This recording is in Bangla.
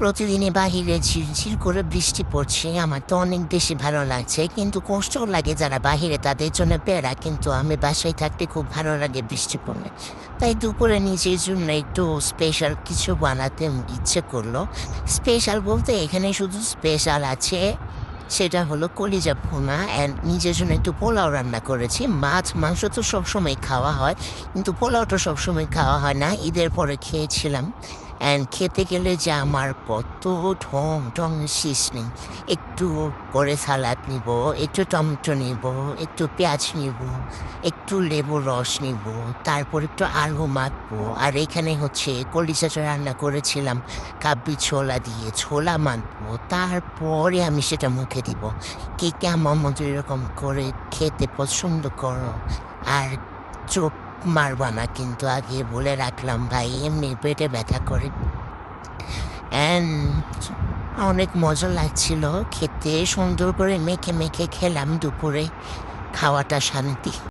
প্রতিদিনই বাহিরে ঝিরঝির করে বৃষ্টি পড়ছে, আমার তো অনেক বেশি ভালো লাগছে, কিন্তু কষ্টও লাগে যারা বাহিরে তাদের জন্য প্যারা। কিন্তু আমি বাসায় থাকতে খুব ভালো লাগে বৃষ্টি পড়লে। তাই দুপুরে নিজের জন্য একটু স্পেশাল কিছু বানাতে ইচ্ছে করলো। স্পেশাল বলতে এখানে শুধু স্পেশাল আছে, সেটা হলো কলিজা ভুনা, অ্যান্ড নিজের জন্য একটু পোলাও রান্না করেছি। মাছ মাংস তো সবসময় খাওয়া হয়, কিন্তু পোলাওটা সবসময় খাওয়া হয় না। ঈদের পরে খেয়েছিলাম, অ্যান্ড খেতে গেলে যে আমার কত ঢং ঢং শেষ নেই। একটু করে সালাদ নিব, একটু টমেটো নিব, একটু পেঁয়াজ নিব, একটু লেবুর রস নিব, তারপর একটু আলু মাখবো। আর এখানে হচ্ছে কলিজাটা রান্না করেছিলাম কাবলি ছোলা দিয়ে, ছোলা মাখবো, তারপরে আমি সেটা মুখে দিব। কে কেমন মতো এরকম করে খেতে পছন্দ করো? আর চোখ মারবা না কিন্তু, আগে বলে রাখলাম ভাই, এমনি পেটে ব্যথা করে। অ্যান্ড অনেক মজা লাগছিল খেতে, সুন্দর করে মেখে মেখে খেলাম দুপুরে। খাওয়াটা শান্তি।